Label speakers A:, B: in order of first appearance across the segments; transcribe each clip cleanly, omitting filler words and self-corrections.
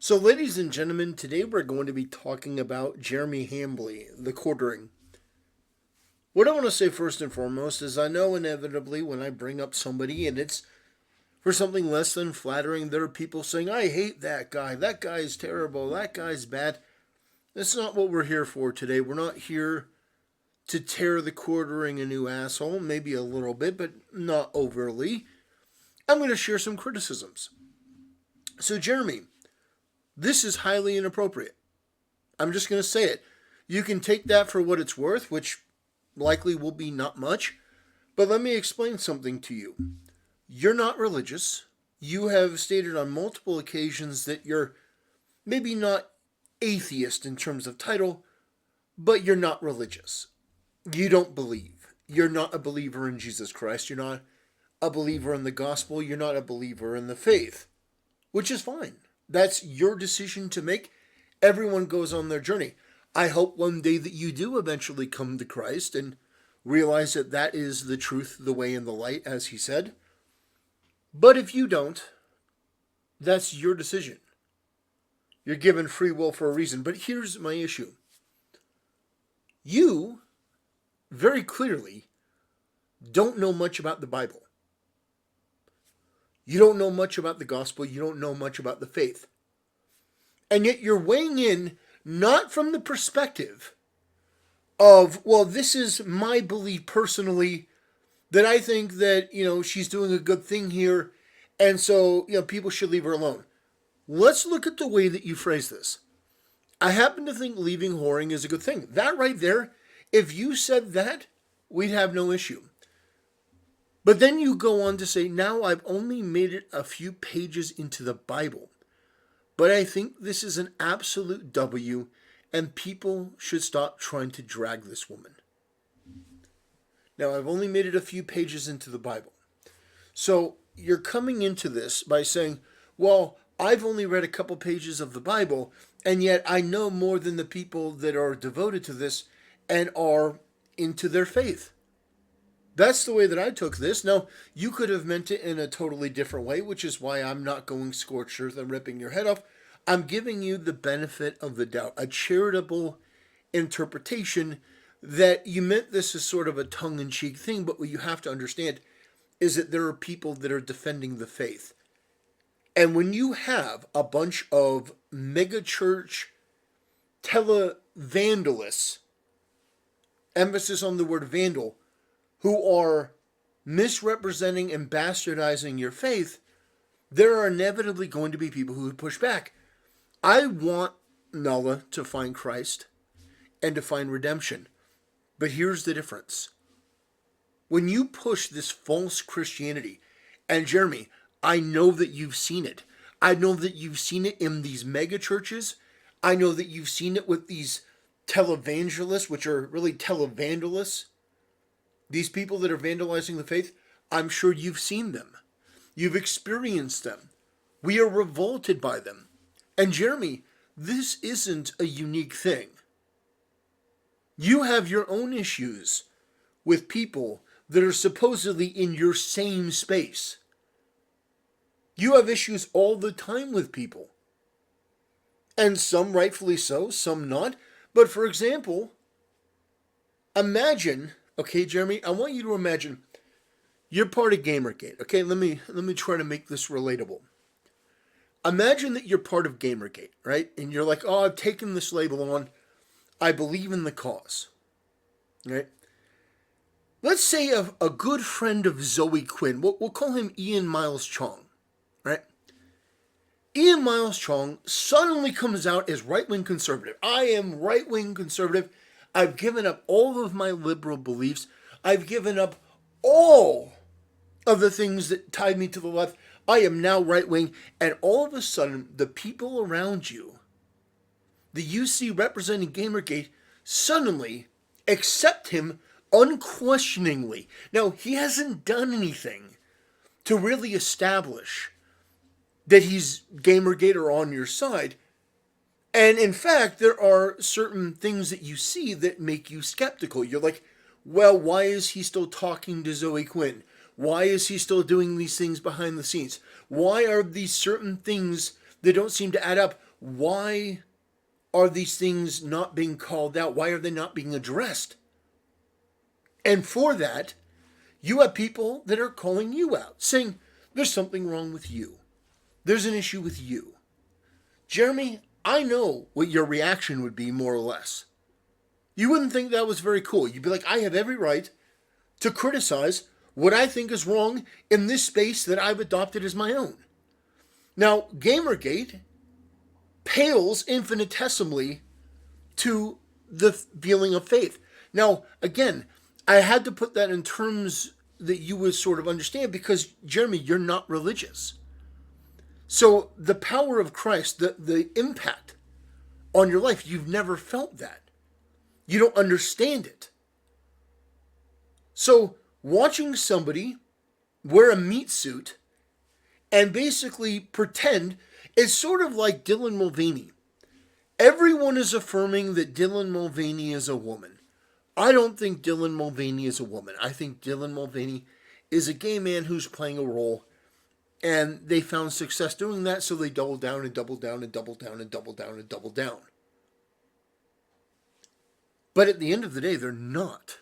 A: So, ladies and gentlemen, today we're going to be talking about Jeremy Hambley, the quartering. What I want to say first and foremost is I know inevitably when I bring up somebody and it's for something less than flattering, there are people saying, I hate that guy is terrible, that guy's bad. That's not what we're here for today. We're not here to tear the quartering a new asshole, maybe a little bit, but not overly. I'm going to share some criticisms. So, Jeremy, this is highly inappropriate. I'm just going to say it. You can take that for what it's worth, which likely will be not much. But let me explain something to you. You're not religious. You have stated on multiple occasions that you're maybe not atheist in terms of title, but you're not religious. You don't believe. You're not a believer in Jesus Christ. You're not a believer in the gospel. You're not a believer in the faith, which is fine. That's your decision to make. Everyone goes on their journey. I hope one day that you do eventually come to Christ and realize that that is the truth, the way, and the light, as he said. But if you don't, that's your decision. You're given free will for a reason. But here's my issue. You, very clearly, don't know much about the Bible. You don't know much about the gospel. You don't know much about the faith. And yet you're weighing in not from the perspective of, well, this is my belief personally, that I think that, she's doing a good thing here, and so, people should leave her alone. Let's look at the way that you phrase this. I happen to think leaving whoring is a good thing. That right there, if you said that, we'd have no issue. But then you go on to say, now I've only made it a few pages into the Bible. But I think this is an absolute W, and people should stop trying to drag this woman. Now, I've only made it a few pages into the Bible. So you're coming into this by saying, well, I've only read a couple pages of the Bible, and yet I know more than the people that are devoted to this and are into their faith. That's the way that I took this. Now, you could have meant it in a totally different way, which is why I'm not going scorched earth and ripping your head off. I'm giving you the benefit of the doubt, a charitable interpretation that you meant this as sort of a tongue-in-cheek thing, but what you have to understand is that there are people that are defending the faith. And when you have a bunch of megachurch televangelists, emphasis on the word vandal, who are misrepresenting and bastardizing your faith, there are inevitably going to be people who would push back. I want Nala to find Christ and to find redemption. But here's the difference. When you push this false Christianity, and Jeremy, I know that you've seen it. I know that you've seen it in these mega churches. I know that you've seen it with these televangelists, which are really televangelists. These people that are vandalizing the faith, I'm sure you've seen them. You've experienced them. We are revolted by them. And Jeremy, this isn't a unique thing. You have your own issues with people that are supposedly in your same space. You have issues all the time with people. And some rightfully so, some not. But for example, imagine, okay, Jeremy, I want you to imagine you're part of Gamergate. Okay, let me try to make this relatable. Imagine that you're part of Gamergate, right? And you're like, oh, I've taken this label on. I believe in the cause, right? Let's say a good friend of Zoe Quinn, we'll call him Ian Miles Chong, right? Ian Miles Chong suddenly comes out as right-wing conservative. I am right-wing conservative. I've given up all of my liberal beliefs. I've given up all of the things that tied me to the left. I am now right-wing, and all of a sudden, the people around you, the you see representing Gamergate, suddenly accept him unquestioningly. Now, he hasn't done anything to really establish that he's Gamergate or on your side. And in fact, there are certain things that you see that make you skeptical. You're like, well, why is he still talking to Zoe Quinn? Why is he still doing these things behind the scenes? Why are these certain things They don't seem to add up. Why are these things not being called out? Why are they not being addressed? And for that, you have people that are calling you out, saying, there's something wrong with you. There's an issue with you. Jeremy, I know what your reaction would be, more or less. You wouldn't think that was very cool. You'd be like, I have every right to criticize what I think is wrong in this space that I've adopted as my own. Now, Gamergate pales infinitesimally to the feeling of faith. Now, again, I had to put that in terms that you would sort of understand because, Jeremy, you're not religious. So the power of Christ, the impact on your life, you've never felt that. You don't understand it. So watching somebody wear a meat suit and basically pretend is sort of like Dylan Mulvaney. Everyone is affirming that Dylan Mulvaney is a woman. I don't think Dylan Mulvaney is a woman. I think Dylan Mulvaney is a gay man who's playing a role, and they found success doing that, so they double down and double down and double down and double down and double down. But at the end of the day, they're not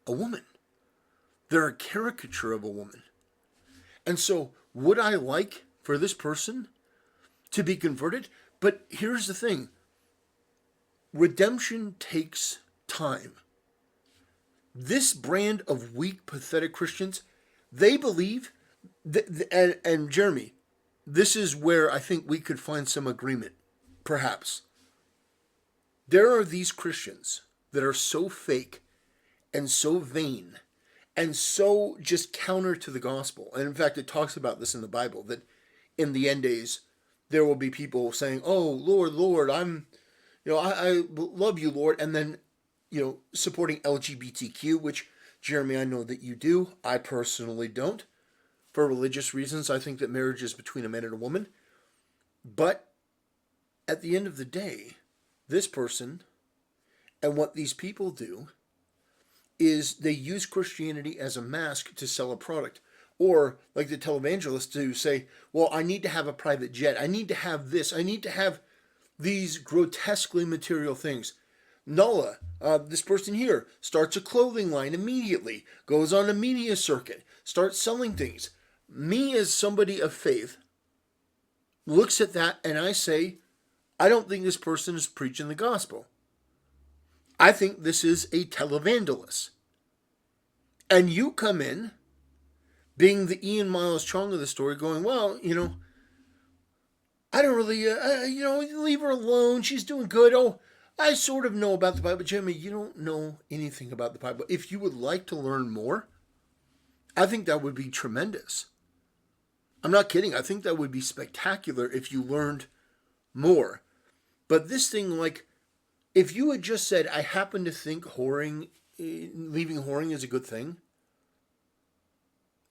A: a woman. They're a caricature of a woman. And so, would I like for this person to be converted? But here's the thing. Redemption takes time. This brand of weak, pathetic Christians, they believe, and Jeremy, this is where I think we could find some agreement, perhaps. There are these Christians that are so fake and so vain and so just counter to the gospel. And in fact, it talks about this in the Bible, that in the end days, there will be people saying, oh, Lord, Lord, I love you, Lord. And then, supporting LGBTQ, which, Jeremy, I know that you do. I personally don't. For religious reasons, I think that marriage is between a man and a woman. But at the end of the day, this person and what these people do is they use Christianity as a mask to sell a product. Or, like the televangelists, to say, well, I need to have a private jet. I need to have this. I need to have these grotesquely material things. Nola, this person here, starts a clothing line immediately, goes on a media circuit, starts selling things. Me, as somebody of faith, looks at that and I say, I don't think this person is preaching the gospel. I think this is a televangelist. And you come in, being the Ian Miles Chong of the story, going, well, I don't really, leave her alone. She's doing good. Oh, I sort of know about the Bible. Jeremy, you don't know anything about the Bible. If you would like to learn more, I think that would be tremendous. I'm not kidding. I think that would be spectacular if you learned more. But this thing, like, if you had just said, I happen to think leaving whoring is a good thing.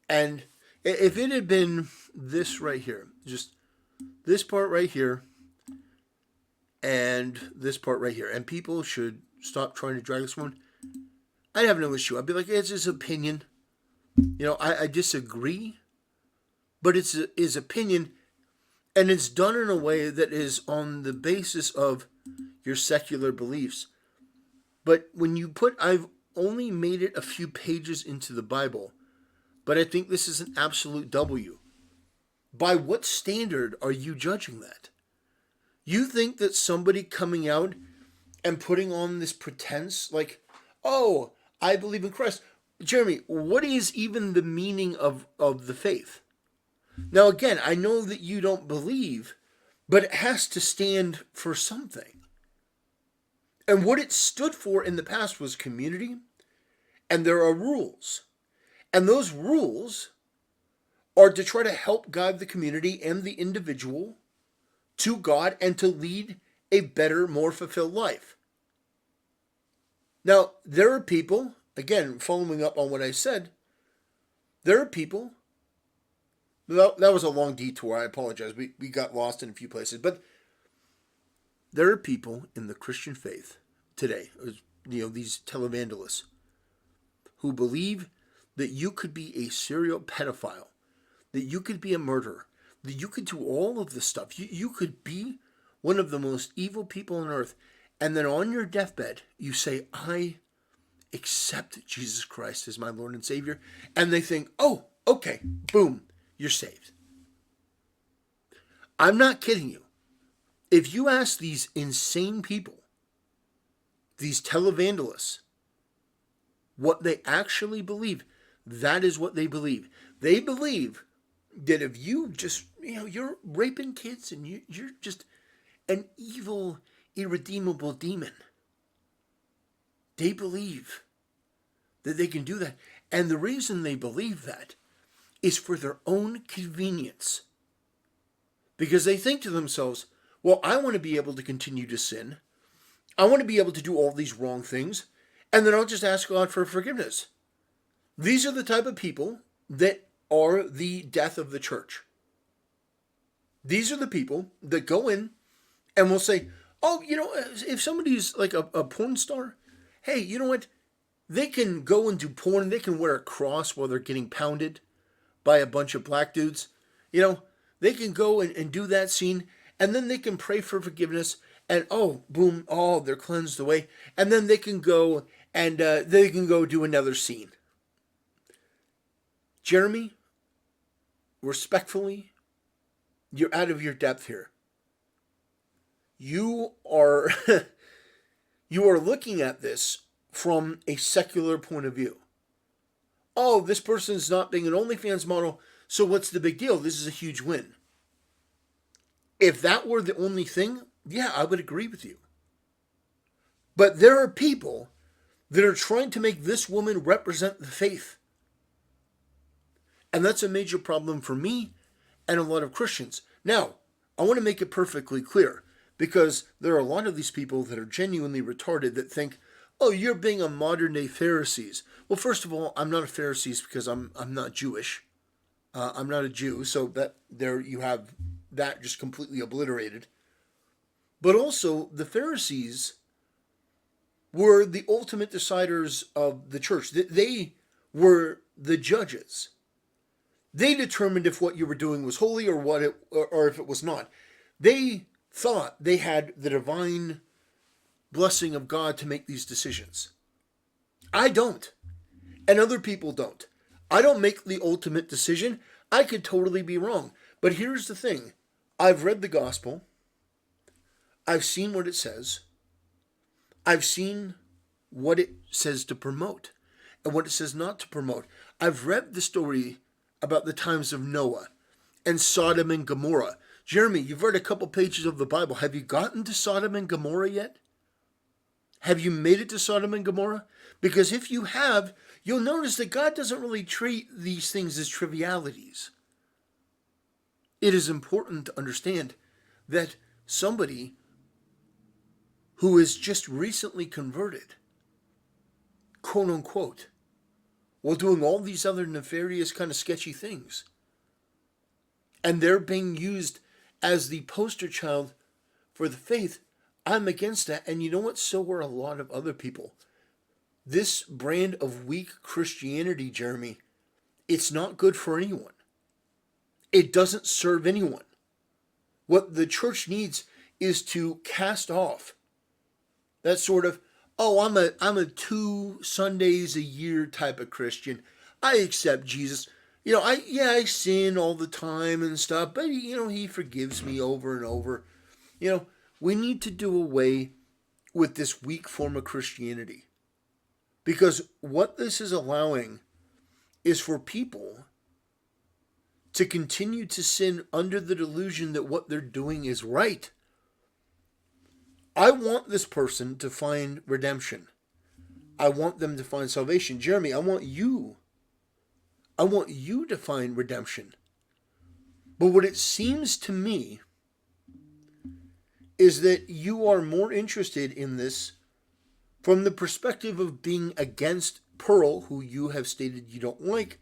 A: And if it had been this right here, just this part right here, and this part right here, and people should stop trying to drag this one, I'd have no issue. I'd be like, it's his opinion. I disagree, but it's his opinion, and it's done in a way that is on the basis of your secular beliefs. But when you I've only made it a few pages into the Bible, but I think this is an absolute W. By what standard are you judging that? You think that somebody coming out and putting on this pretense, like, oh, I believe in Christ. Jeremy, what is even the meaning of the faith? Now, again, I know that you don't believe, but it has to stand for something. And what it stood for in the past was community, and there are rules. And those rules are to try to help guide the community and the individual to God and to lead a better, more fulfilled life. Now, there are people, again, following up on what I said, there are people, that was a long detour, I apologize, we got lost in a few places, but there are people in the Christian faith today, these televangelists, who believe that you could be a serial pedophile, that you could be a murderer, that you could do all of this stuff. You could be one of the most evil people on earth, and then on your deathbed, you say, I accept Jesus Christ as my Lord and Savior, and they think, oh, okay, boom, you're saved. I'm not kidding you. If you ask these insane people, these televangelists, what they actually believe, that is what they believe. They believe that if you just, you're raping kids and you're just an evil, irredeemable demon. They believe that they can do that. And the reason they believe that is for their own convenience. Because they think to themselves, well, I want to be able to continue to sin. I want to be able to do all these wrong things. And then I'll just ask God for forgiveness. These are the type of people that are the death of the church. These are the people that go in and will say, oh, if somebody's like a porn star, hey, you know what? They can go and do porn. They can wear a cross while they're getting pounded by a bunch of black dudes. They can go and do that scene, and then they can pray for forgiveness, and oh, boom, oh, they're cleansed away. And then they can go and they can go do another scene. Jeremy, respectfully, you're out of your depth here. You are you are looking at this from a secular point of view. Oh, this person's not being an OnlyFans model, so what's the big deal? This is a huge win. If that were the only thing, yeah, I would agree with you. But there are people that are trying to make this woman represent the faith. And that's a major problem for me and a lot of Christians. Now, I want to make it perfectly clear, because there are a lot of these people that are genuinely retarded that think, oh, you're being a modern day Pharisees. Well, first of all, I'm not a Pharisee because I'm not Jewish. I'm not a Jew, so that there you have that just completely obliterated. But also, the Pharisees were the ultimate deciders of the church. They were the judges. They determined if what you were doing was holy or if it was not. They thought they had the divine blessing of God to make these decisions. I don't. And other people don't. I don't make the ultimate decision. I could totally be wrong. But here's the thing. I've read the gospel. I've seen what it says. I've seen what it says to promote and what it says not to promote. I've read the story about the times of Noah and Sodom and Gomorrah. Jeremy, you've read a couple pages of the Bible. Have you gotten to Sodom and Gomorrah yet? Have you made it to Sodom and Gomorrah? Because if you have, you'll notice that God doesn't really treat these things as trivialities. It is important to understand that somebody who is just recently converted, quote unquote, while doing all these other nefarious kind of sketchy things, and they're being used as the poster child for the faith, I'm against that. And you know what? So are a lot of other people. This brand of weak Christianity, Jeremy, it's not good for anyone. It doesn't serve anyone. What the church needs is to cast off that sort of, oh, I'm a 2 Sundays a year type of Christian. I accept Jesus. I sin all the time and stuff, but he forgives me over and over. We need to do away with this weak form of Christianity. Because what this is allowing is for people to continue to sin under the delusion that what they're doing is right. I want this person to find redemption. I want them to find salvation. Jeremy, I want you to find redemption. But what it seems to me is that you are more interested in this from the perspective of being against Pearl, who you have stated you don't like,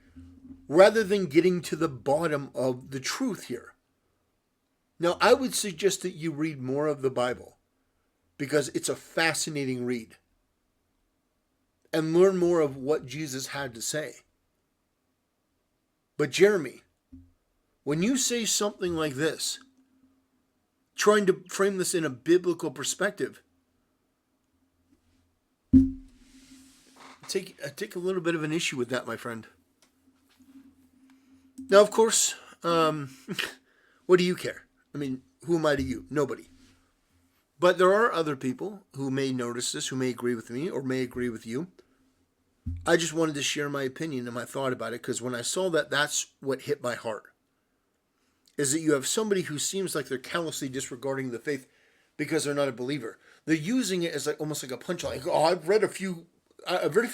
A: rather than getting to the bottom of the truth here. Now, I would suggest that you read more of the Bible, because it's a fascinating read, and learn more of what Jesus had to say. But Jeremy, when you say something like this, trying to frame this in a biblical perspective, I take a little bit of an issue with that, my friend. Now, of course, what do you care? I mean, who am I to you? Nobody. But there are other people who may notice this, who may agree with me, or may agree with you. I just wanted to share my opinion and my thought about it, because when I saw that, that's what hit my heart. Is that you have somebody who seems like they're callously disregarding the faith because they're not a believer. They're using it as like almost like a punchline. Like, oh, I've read a few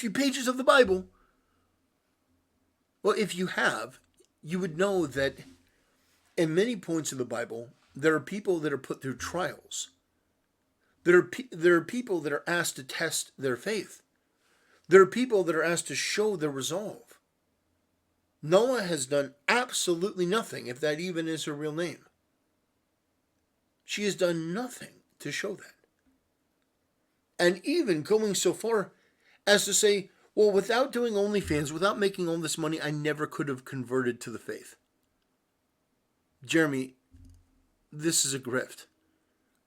A: pages of the Bible. Well, if you have, you would know that in many points of the Bible, there are people that are put through trials. There are people that are asked to test their faith. There are people that are asked to show their resolve. Noah has done absolutely nothing, if that even is her real name. She has done nothing to show that. And even going so far as to say, well, without doing OnlyFans, without making all this money, I never could have converted to the faith. Jeremy, this is a grift.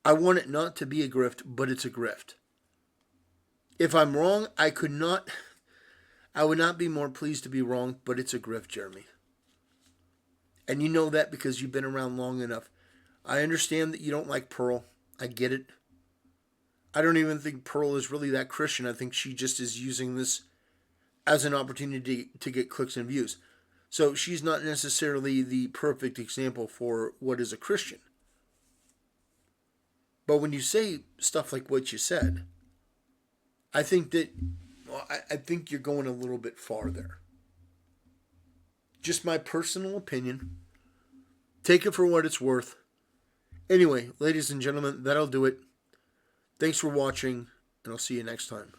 A: I want it not to be a grift, but it's a grift. If I'm wrong, I would not be more pleased to be wrong, but it's a grift, Jeremy. And you know that because you've been around long enough. I understand that you don't like Pearl. I get it. I don't even think Pearl is really that Christian. I think she just is using this as an opportunity to get clicks and views. So she's not necessarily the perfect example for what is a Christian. But when you say stuff like what you said, I think you're going a little bit far there. Just my personal opinion. Take it for what it's worth. Anyway, ladies and gentlemen, that'll do it. Thanks for watching, and I'll see you next time.